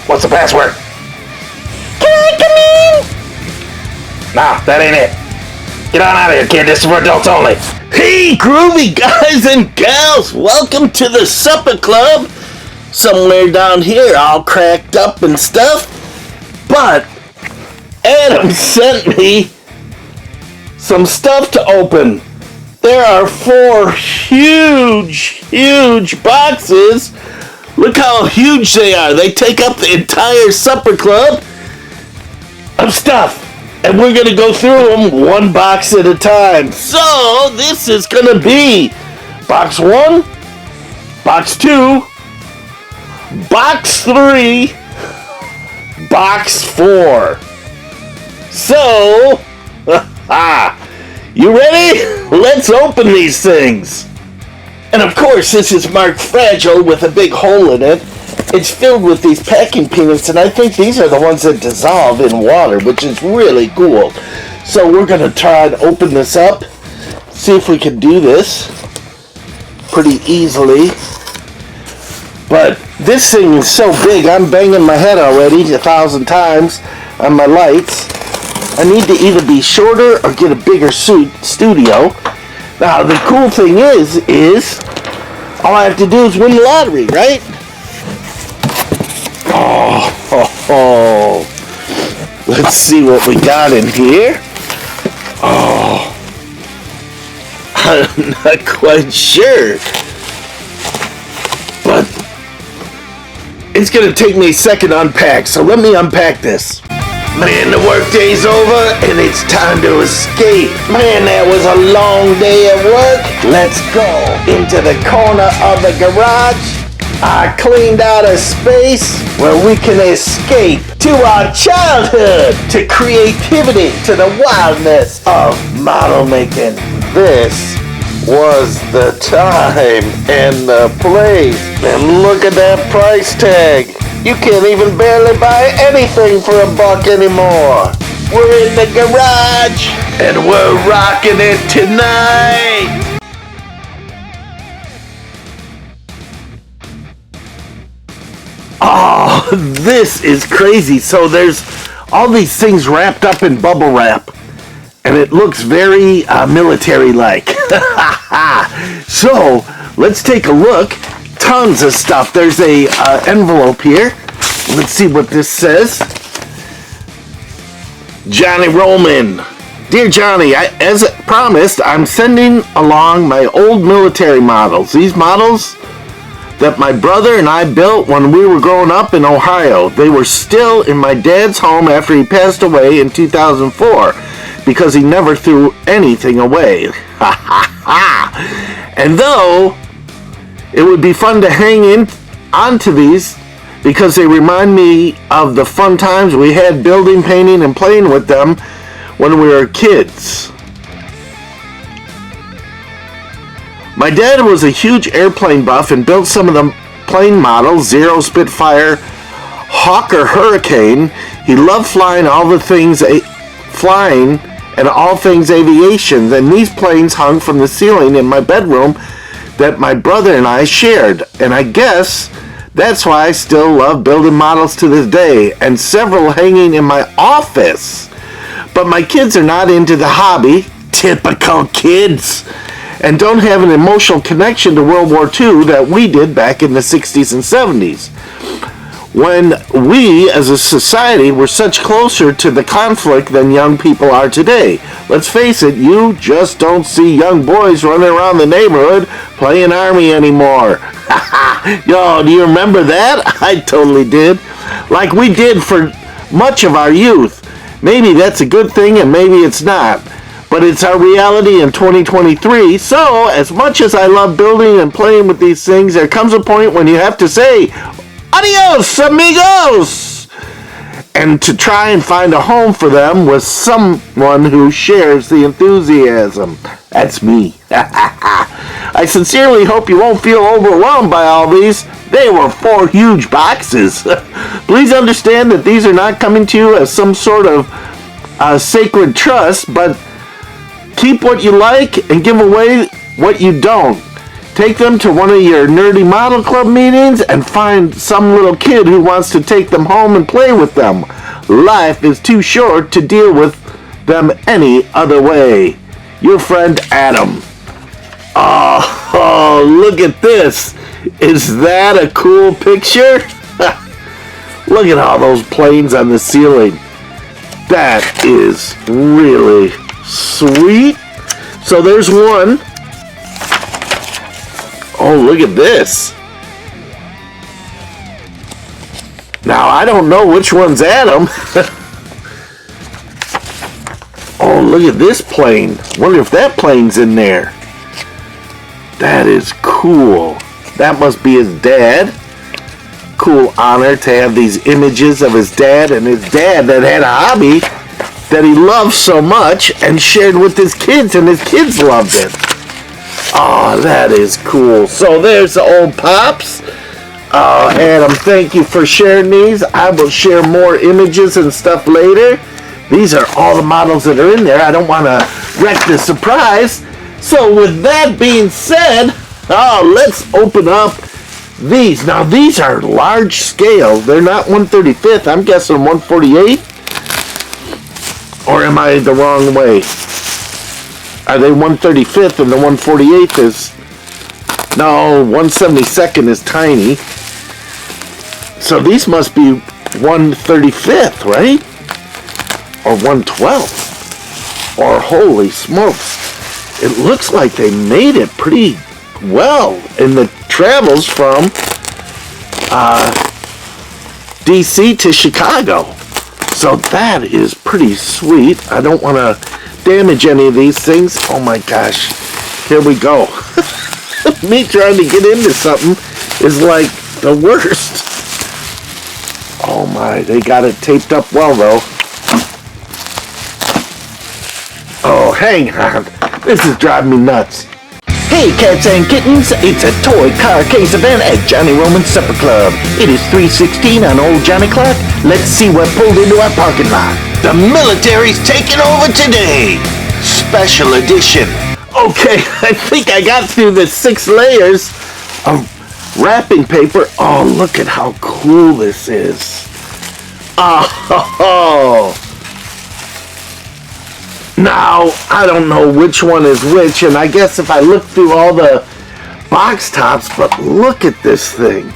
What's the password? Can I come in? Nah, that ain't it. Get on out of here, kid. This is for adults only. Hey, groovy guys and gals. Welcome to the supper club. Somewhere down here, all cracked up and stuff. But Adam sent me some stuff to open. There are 4 huge boxes. Look how huge they are. They take up the entire supper club of stuff. And we're going to go through them one box at a time. So, this is going to be box 1, box 2, box 3, box 4. So, you ready? Let's open these things. And of course, this is marked fragile with a big hole in it. It's filled with these packing peanuts, and I think these are the ones that dissolve in water, which is really cool. So we're going to try and open this up, see if we can do this pretty easily. But this thing is so big, I'm banging my head already 1,000 times on my lights. I need to either be shorter or get a bigger studio. Now, the cool thing is all I have to do is win the lottery, right? Oh, let's see what we got in here. Oh, I'm not quite sure, but it's going to take me a second to unpack, so let me unpack this. Man, the workday's over, and it's time to escape. Man, that was a long day at work. Let's go into the corner of the garage. I cleaned out a space where we can escape to our childhood, to creativity, to the wildness of model making. This was the time and the place. And look at that price tag. You can't even barely buy anything for $1 anymore. We're in the garage and we're rocking it tonight. Oh, this is crazy. So there's all these things wrapped up in bubble wrap, and it looks very military-like. So let's take a look. Tons of stuff. There's a envelope here. Let's see what this says. Johnny Roman. Dear Johnny, as promised, I'm sending along my old military models. These models that my brother and I built when we were growing up in Ohio. They were still in my dad's home after he passed away in 2004 because he never threw anything away. And though it would be fun to hang onto these because they remind me of the fun times we had building, painting, and playing with them when we were kids. My dad was a huge airplane buff and built some of the plane models, Zero, Spitfire, Hawk, or Hurricane. He loved flying and all things aviation, and these planes hung from the ceiling in my bedroom that my brother and I shared, and I guess that's why I still love building models to this day, and several hanging in my office. But my kids are not into the hobby, typical kids, and don't have an emotional connection to World War II that we did back in the 60s and 70s, when we as a society were such closer to the conflict than young people are today. Let's face it, you just don't see young boys running around the neighborhood playing army anymore. Yo, do you remember that? I totally did. Like we did for much of our youth. Maybe that's a good thing and maybe it's not. But it's our reality in 2023. So, as much as I love building and playing with these things, there comes a point when you have to say, adios, amigos! And to try and find a home for them with someone who shares the enthusiasm. That's me. I sincerely hope you won't feel overwhelmed by all these. They were 4 huge boxes. Please understand that these are not coming to you as some sort of sacred trust, but keep what you like and give away what you don't. Take them to one of your nerdy model club meetings and find some little kid who wants to take them home and play with them. Life is too short to deal with them any other way. Your friend Adam. Oh, look at this. Is that a cool picture? Look at all those planes on the ceiling. That is really sweet. So there's one. Oh, look at this. Now, I don't know which one's Adam. Oh, look at this plane. Wonder if that plane's in there. That is cool. That must be his dad. Cool honor to have these images of his dad and his dad that had a hobby that he loved so much and shared with his kids, and his kids loved it. Oh, that is cool. So there's the old Pops. Oh, Adam, thank you for sharing these. I will share more images and stuff later. These are all the models that are in there. I don't want to wreck the surprise. So with that being said, let's open up these. Now, these are large scale. They're not 1/35th. I'm guessing 1/48. Or am I the wrong way? Are they 1/35th and the 1/48th is... No, 1/72nd is tiny. So these must be 1/35th, right? Or 1/12th. Or holy smokes. It looks like they made it pretty well in the travels from DC to Chicago. So that is pretty sweet. I don't want to damage any of these things. Oh my gosh. Here we go. Me trying to get into something is like the worst. Oh my, they got it taped up well though. Oh, hang on. This is driving me nuts. Hey cats and kittens, it's a toy car case event at Johnny Roman's Supper Club. It is 3:16 on Old Johnny Clock. Let's see what pulled into our parking lot. The military's taking over today. Special edition. Okay, I think I got through the 6 layers of wrapping paper. Oh, look at how cool this is. Oh, now, I don't know which one is which, and I guess if I look through all the box tops, but look at this thing.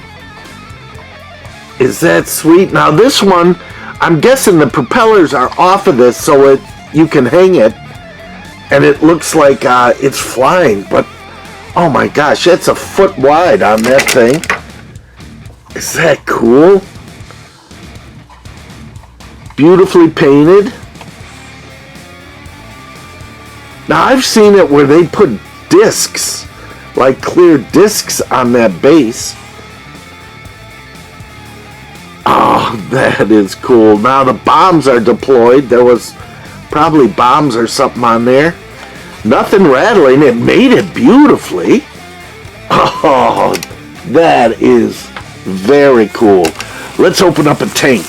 Is that sweet? Now, this one, I'm guessing the propellers are off of this so you can hang it, and it looks like it's flying, but oh my gosh, that's a foot wide on that thing. Is that cool? Beautifully painted. Now, I've seen it where they put discs, like clear discs on that base. Oh, that is cool. Now, the bombs are deployed. There was probably bombs or something on there. Nothing rattling. It made it beautifully. Oh, that is very cool. Let's open up a tank.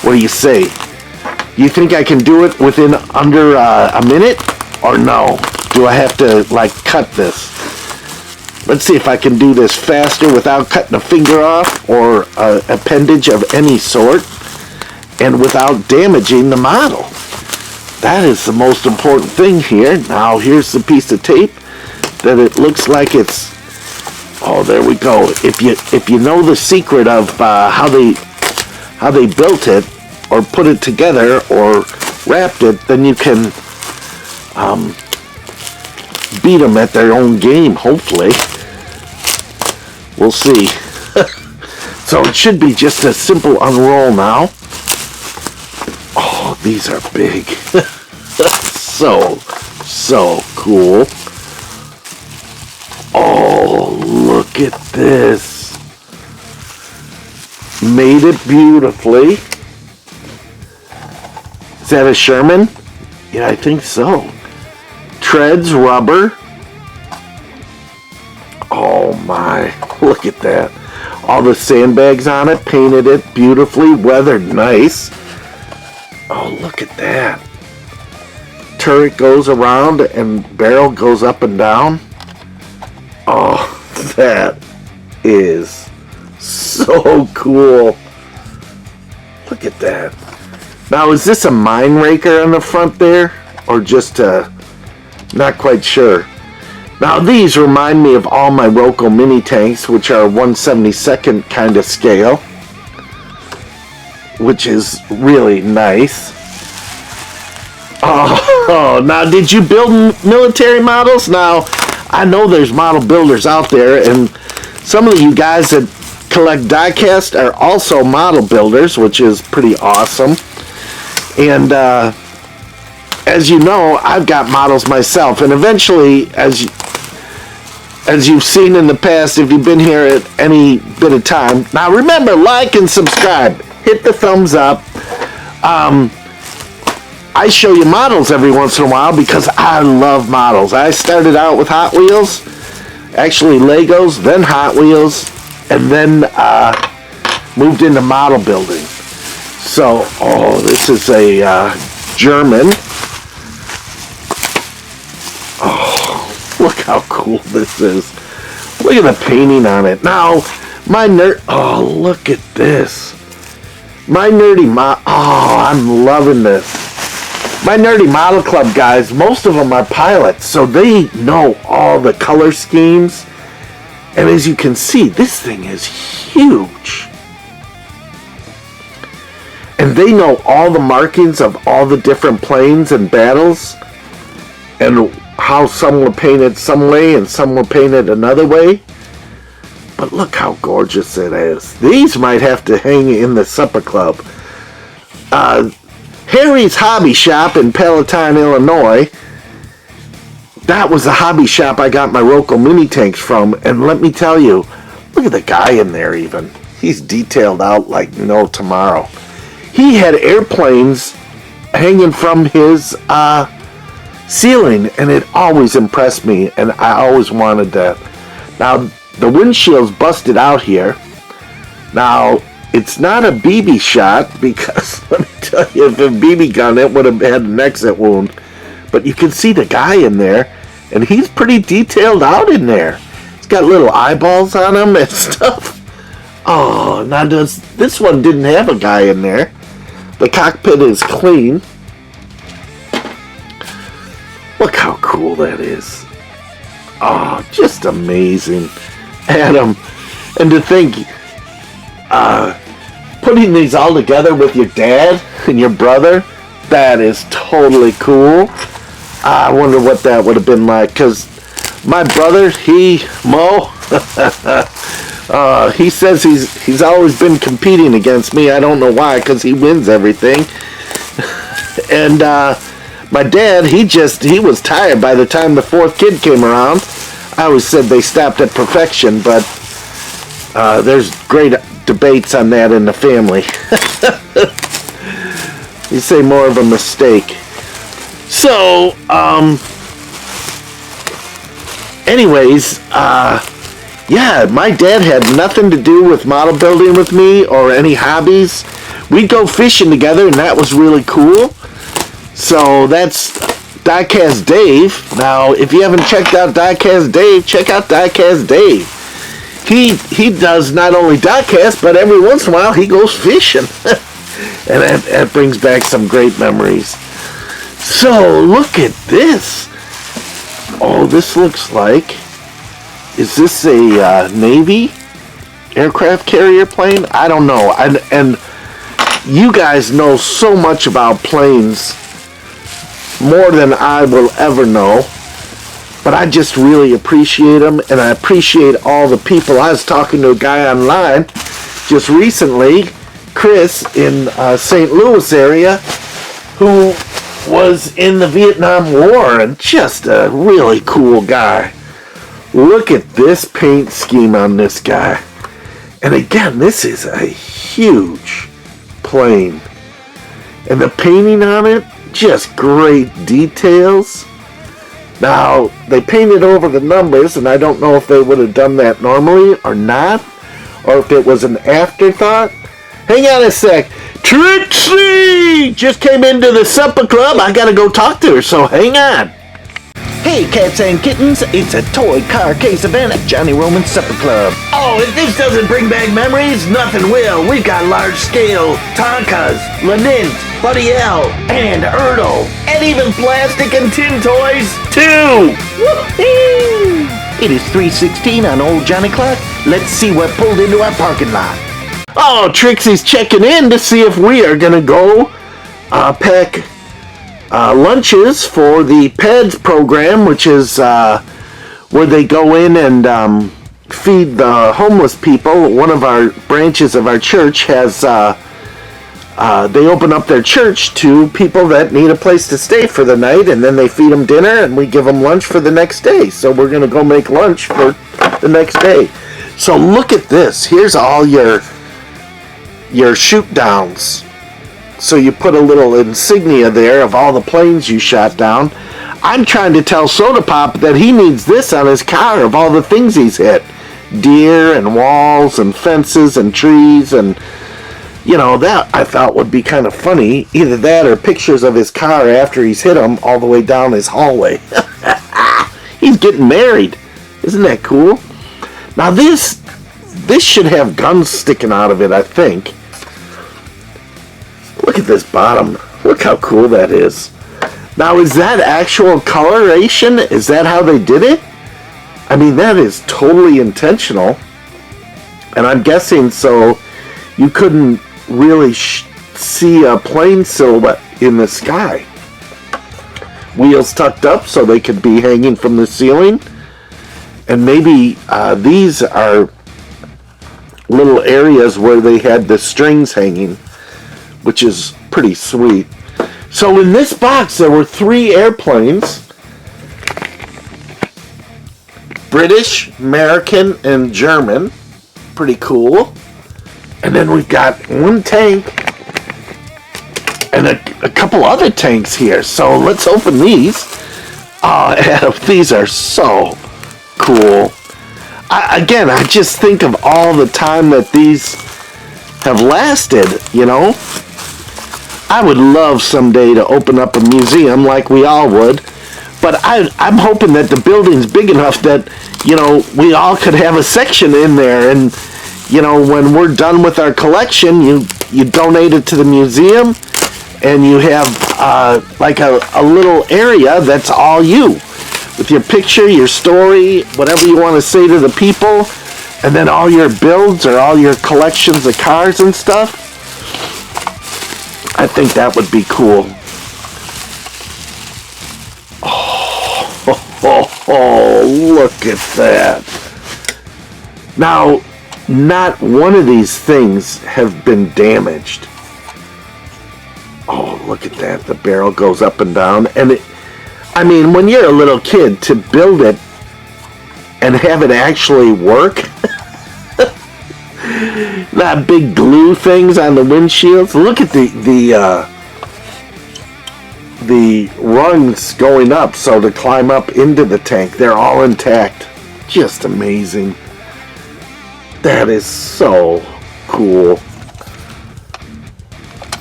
What do you say? You think I can do it within under a minute? Or no? Do I have to, like, cut this? Let's see if I can do this faster without cutting a finger off or an appendage of any sort and without damaging the model. That is the most important thing here. Now, here's the piece of tape that it looks like it's... Oh, there we go. If you know the secret of how they built it or put it together or wrapped it, then you can beat them at their own game, hopefully. We'll see. So it should be just a simple unroll now. Oh, these are big. So cool. Oh, look at this. Made it beautifully. Is that a Sherman? Yeah, I think so. Treads rubber. Oh my, look at that. All the sandbags on it, painted it beautifully, weathered nice. Oh, look at that. Turret goes around and barrel goes up and down. Oh, that is so cool. Look at that. Now, is this a mine raker on the front there? Or just a... Not quite sure. Now, these remind me of all my Roco mini tanks, which are 1/72nd kind of scale. Which is really nice. Oh, now did you build military models? Now, I know there's model builders out there, and some of you guys that collect diecast are also model builders, which is pretty awesome. And as you know, I've got models myself, and eventually, as you've seen in the past, if you've been here at any bit of time, now remember, like and subscribe. Hit the thumbs up. I show you models every once in a while because I love models. I started out with Hot Wheels, actually Legos, then Hot Wheels, and then moved into model building. So, this is a German. Oh, look how cool this is. Look at the painting on it. Now, look at this. My nerdy I'm loving this. My Nerdy Model Club guys, most of them are pilots, so they know all the color schemes. And as you can see, this thing is huge. And they know all the markings of all the different planes and battles. And how some were painted some way and some were painted another way. But look how gorgeous it is. These might have to hang in the supper club. Harry's Hobby Shop in Palatine, Illinois. That was the hobby shop I got my Roco mini tanks from. And let me tell you, look at the guy in there even. He's detailed out like no tomorrow. He had airplanes hanging from his ceiling, and it always impressed me, and I always wanted that. Now, the windshield's busted out here. Now, it's not a BB shot because, let me tell you, if a BB gun, it would have had an exit wound. But you can see the guy in there, and he's pretty detailed out in there. He's got little eyeballs on him and stuff. Oh, now this one didn't have a guy in there. The cockpit is clean. Look how cool that is. Oh, just amazing. Adam, and to think, putting these all together with your dad and your brother, that is totally cool. I wonder what that would have been like, because my brother, he says he's always been competing against me. I don't know why, because he wins everything. And my dad, he was tired by the time the fourth kid came around. I always said they stopped at perfection, but there's great debates on that in the family. You say more of a mistake. So, anyways, yeah, my dad had nothing to do with model building with me or any hobbies. We'd go fishing together, and that was really cool. So that's Diecast Dave. Now, if you haven't checked out Diecast Dave, check out Diecast Dave. He does not only diecast, but every once in a while he goes fishing. And that brings back some great memories. So, look at this. Oh, this looks like... Is this a Navy aircraft carrier plane? I don't know. And you guys know so much about planes, more than I will ever know. But I just really appreciate them, and I appreciate all the people. I was talking to a guy online just recently, Chris, in St. Louis area, who was in the Vietnam War, and just a really cool guy. Look at this paint scheme on this guy. And again, this is a huge plane. And the painting on it, just great details. Now, they painted over the numbers, and I don't know if they would have done that normally or not, or if it was an afterthought. Hang on a sec. Tootsie just came into the supper club. I gotta go talk to her, so hang on. Hey, cats and kittens, it's a toy car case event at Johnny Roman's Supper Club. Oh, if this doesn't bring back memories, nothing will. We've got large-scale Tonkas, Lenins, Buddy L, and Ertl, and even plastic and tin toys, too! Woo-hoo! It is 3:16 on Old Johnny Clock. Let's see what pulled into our parking lot. Oh, Trixie's checking in to see if we are going to go pack lunches for the PEDS program, which is where they go in and feed the homeless people. One of our branches of our church has, they open up their church to people that need a place to stay for the night, and then they feed them dinner, and we give them lunch for the next day. So we're going to go make lunch for the next day. So look at this. Here's all your shoot downs. So you put a little insignia there of all the planes you shot down. I'm trying to tell Soda Pop that he needs this on his car of all the things he's hit. Deer and walls and fences and trees, and you know, that I thought would be kind of funny. Either that or pictures of his car after he's hit them all the way down his hallway. He's getting married. Isn't that cool? Now this should have guns sticking out of it, I think. Look at this bottom. Look how cool that is. Now, is that actual coloration? Is that how they did it? I mean, that is totally intentional. And I'm guessing so you couldn't really see a plane silhouette in the sky. Wheels tucked up so they could be hanging from the ceiling. And maybe these are little areas where they had the strings hanging, which is pretty sweet. So in this box there were 3 airplanes. British, American, and German. Pretty cool. And then we've got 1 tank and a couple other tanks here. So let's open these. Oh, Adam, these are so cool. I just think of all the time that these have lasted, you know. I would love someday to open up a museum like we all would, but I'm hoping that the building's big enough that, you know, we all could have a section in there, and, you know, when we're done with our collection, you donate it to the museum, and you have like a little area that's all you, with your picture, your story, whatever you want to say to the people, and then all your builds or all your collections of cars and stuff. I think that would be cool. Oh, look at that. Now, not one of these things have been damaged. Oh, look at that. The barrel goes up and down. And I mean, when you're a little kid, to build it and have it actually work, not big glue things on the windshields. Look at the rungs going up, so to climb up into the tank, they're all intact. Just amazing. That is so cool.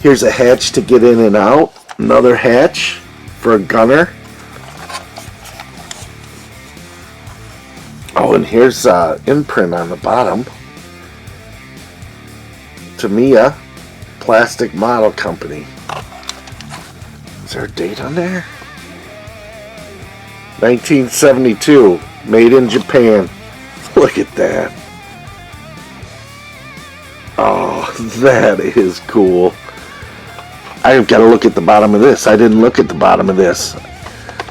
Here's a hatch to get in and out. Another hatch for a gunner. Oh, and here's imprint on the bottom. Tomica Plastic Model Company. Is there a date on there? 1972. Made in Japan. Look at that. Oh, that is cool. I've got to look at the bottom of this. I didn't look at the bottom of this.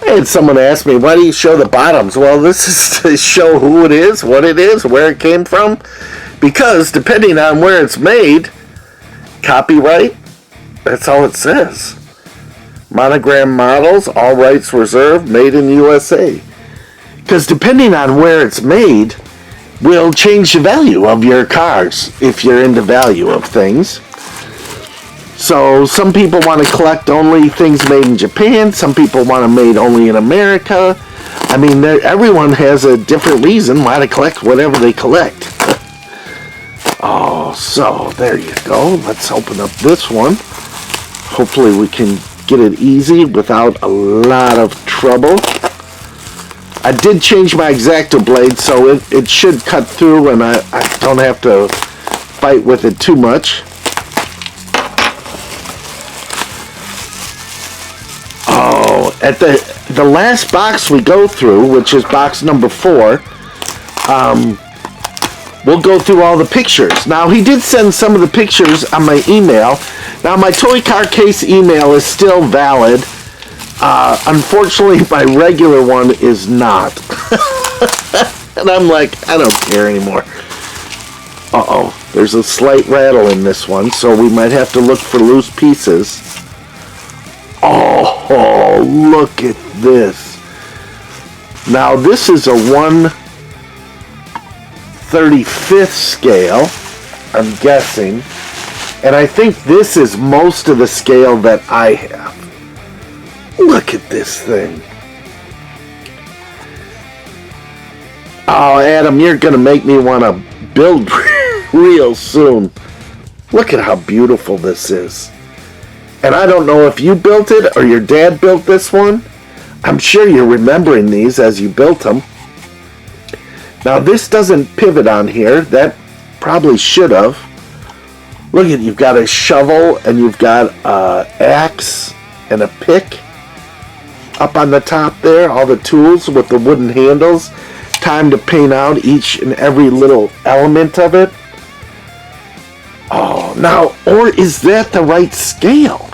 I had someone ask me, why do you show the bottoms? Well, this is to show who it is, what it is, where it came from. Because depending on where it's made, copyright, that's all it says. Monogram models, all rights reserved, made in USA. Because depending on where it's made, will change the value of your cars, if you're into value of things. So some people want to collect only things made in Japan, some people want them made only in America. I mean, everyone has a different reason why to collect whatever they collect. Oh, so there you go. Let's open up this one. Hopefully we can get it easy without a lot of trouble. I did change my X-Acto blade, so it should cut through and I don't have to fight with it too much. Oh, at the last box we go through, which is box number 4, we'll go through all the pictures. Now, he did send some of the pictures on my email. Now, my toy car case email is still valid. Unfortunately, my regular one is not. And I'm like, I don't care anymore. Uh-oh, there's a slight rattle in this one, so we might have to look for loose pieces. Oh, look at this. Now, this is a 1/35th scale, I'm guessing. And I think this is most of the scale that I have. Look at this thing. Oh, Adam, you're going to make me want to build real soon. Look at how beautiful this is. And I don't know if you built it or your dad built this one. I'm sure you're remembering these as you built them. Now, this doesn't pivot on here. That probably should have. Look at, you've got a shovel and you've got an axe and a pick up on the top there. All the tools with the wooden handles. Time to paint out each and every little element of it. Oh, now, or is that the right scale?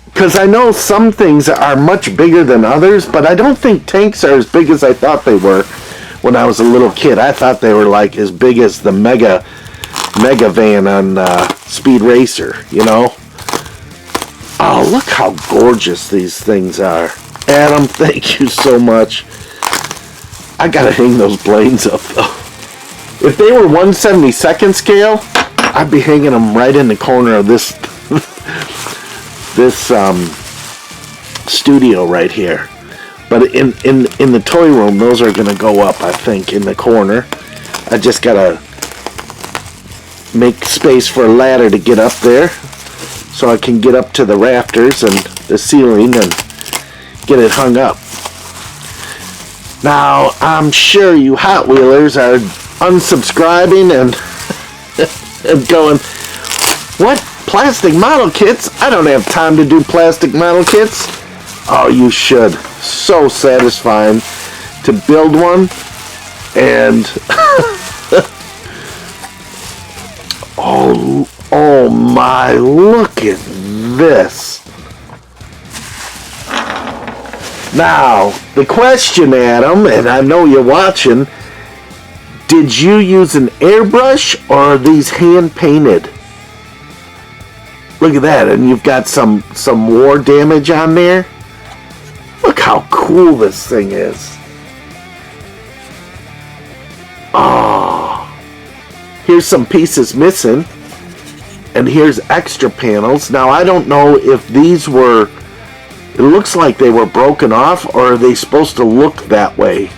Because I know some things are much bigger than others, but I don't think tanks are as big as I thought they were when I was a little kid. I thought they were like as big as the mega van on Speed Racer, you know? Oh, look how gorgeous these things are. Adam, thank you so much. I gotta hang those blades up, though. If they were 1/72nd scale, I'd be hanging them right in the corner of this studio right here. But in the toy room, those are gonna go up, I think, in the corner. I just gotta make space for a ladder to get up there, so I can get up to the rafters and the ceiling and get it hung up. Now, I'm sure you Hot Wheelers are unsubscribing and, and going, what? Plastic model kits? I don't have time to do plastic model kits. Oh, you should. So satisfying to build one. And oh my, look at this. Now, the question, Adam, and I know you're watching, did you use an airbrush or are these hand painted? Look at that, and you've got some war damage on there. Look how cool this thing is. Oh, here's some pieces missing, and here's extra panels. Now, I don't know if these were, it looks like they were broken off, or are they supposed to look that way?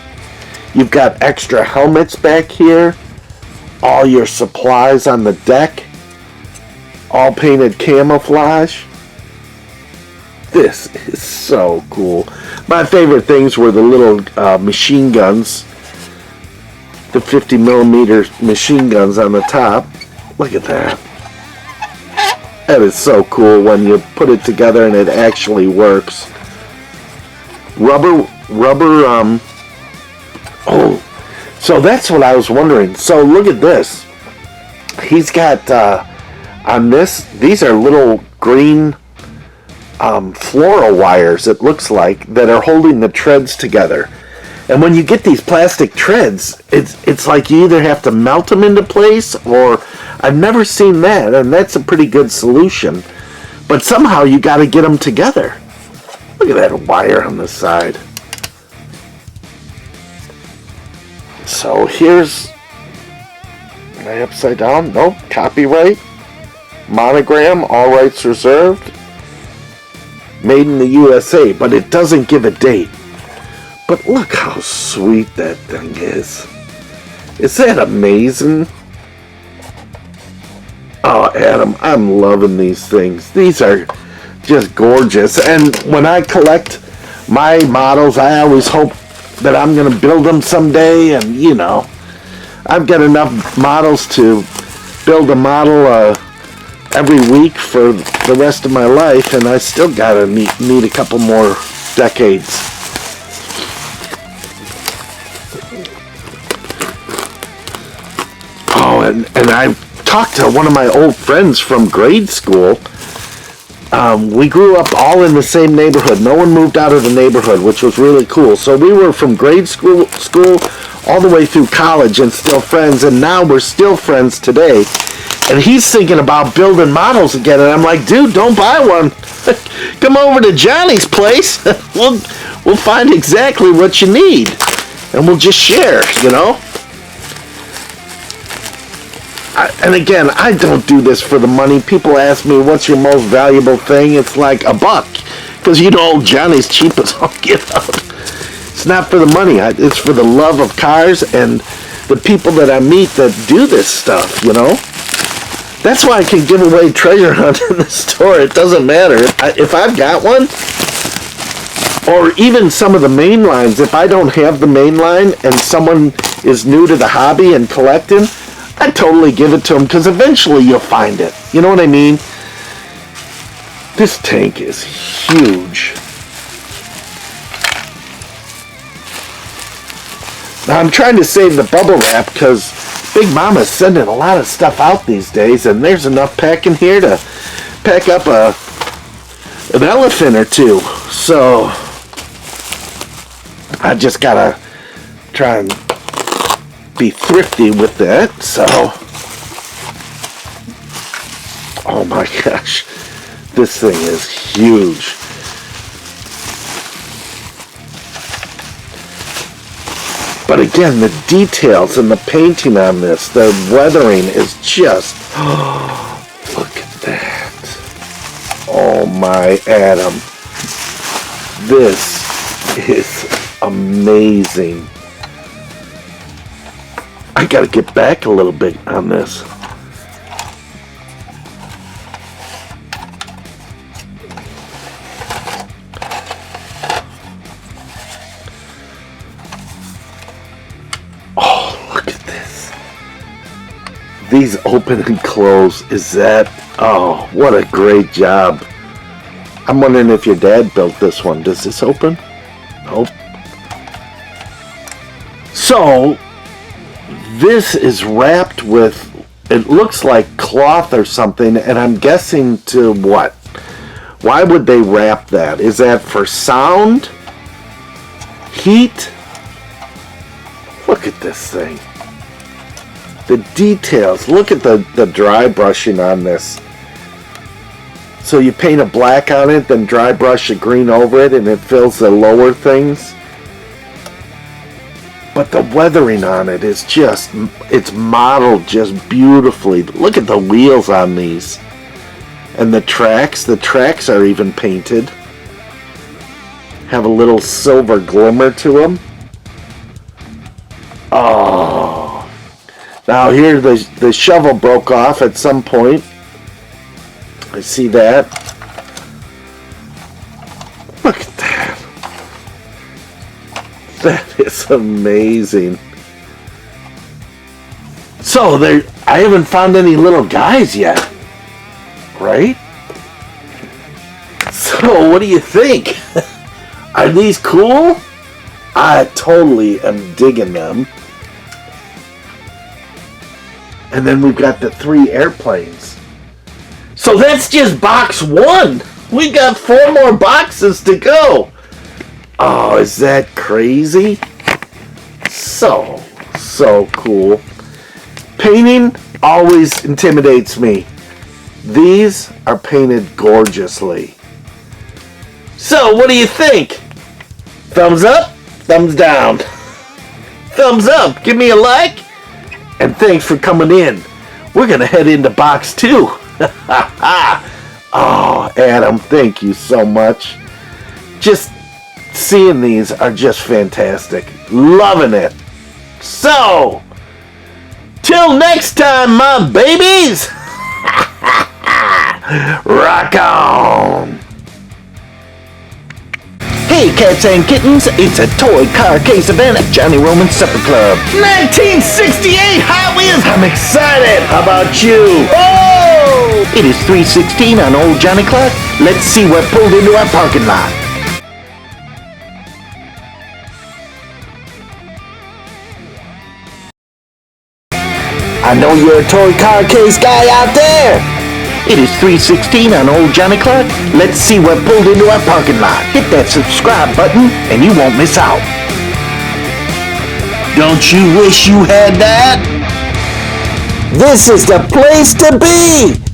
You've got extra helmets back here, all your supplies on the deck, all painted camouflage. This is so cool. My favorite things were the little machine guns, the 50mm machine guns on the top. Look at that. That is so cool when you put it together and it actually works. Rubber, oh, so that's what I was wondering. So look at this. He's got, on this, these are little green floral wires, it looks like, that are holding the treads together. And when you get these plastic treads, it's like you either have to melt them into place, or I've never seen that, and that's a pretty good solution. But somehow you got to get them together. Look at that wire on the side. So here's my upside down. Nope, copyright. Monogram, all rights reserved. Made in the USA, but it doesn't give a date. But look how sweet that thing is. Is that amazing? Oh, Adam, I'm loving these things. These are just gorgeous. And when I collect my models, I always hope that I'm going to build them someday, and, you know, I've got enough models to build a model every week for the rest of my life, and I still got to need a couple more decades. Oh, and I talked to one of my old friends from grade school. We grew up all in the same neighborhood. No one moved out of the neighborhood, which was really cool. So we were from grade school all the way through college and still friends, and now we're still friends today. And he's thinking about building models again, and I'm like, dude, don't buy one. Come over to Johnny's place. We'll find exactly what you need, and we'll just share, you know? And again, I don't do this for the money. People ask me, what's your most valuable thing? It's like $1. Because, you know, Johnny's cheap as all get out. It's not for the money. It's for the love of cars and the people that I meet that do this stuff, you know? That's why I can give away treasure hunt in the store. It doesn't matter. If I've got one, or even some of the main lines, if I don't have the main line and someone is new to the hobby and collecting, I totally give it to them, because eventually you'll find it. You know what I mean? This tank is huge. Now I'm trying to save the bubble wrap because Big Mama's sending a lot of stuff out these days, and there's enough pack in here to pack up an elephant or two. So I just gotta try and be thrifty with that. So, oh my gosh, this thing is huge. But again, the details and the painting on this, the weathering is just, look at that. Oh my Adam, this is amazing. I gotta get back a little bit on this. Oh, look at this. These open and close. Is that... Oh, what a great job. I'm wondering if your dad built this one. Does this open? Nope. So... this is wrapped with, it looks like cloth or something, and I'm guessing to what? Why would they wrap that? Is that for sound? Heat? Look at this thing. The details. Look at the dry brushing on this. So you paint a black on it, then dry brush a green over it, and it fills the lower things. But the weathering on it is just, it's modeled just beautifully. Look at the wheels on these. And the tracks are even painted. Have a little silver glimmer to them. Oh. Now here the shovel broke off at some point. I see that. Look at that. That is amazing. So I haven't found any little guys yet, right? So what do you think? Are these cool? I totally am digging them. And then we've got the 3 airplanes. So that's just box 1. We got 4 more boxes to go. Oh, is that crazy? So cool. Painting always intimidates me. These are painted gorgeously. So, what do you think? Thumbs up? Thumbs down? Thumbs up. Give me a like. And thanks for coming in. We're going to head into box 2. Oh, Adam, thank you so much. Just seeing these are just fantastic. Loving it. So, till next time, my babies. Rock on. Hey Hey, cats and kittens, it's a toy car case event at Johnny Roman's Supper Club. 1968 Hot Wheels! I'm excited! How about you? Oh! It is 3:16 on Old Johnny Clock. Let's see what pulled into our parking lot. I know you're a toy car case guy out there. It is 3:16 on Old Johnny Clock. Let's see what pulled into our parking lot. Hit that subscribe button and you won't miss out. Don't you wish you had that? This is the place to be!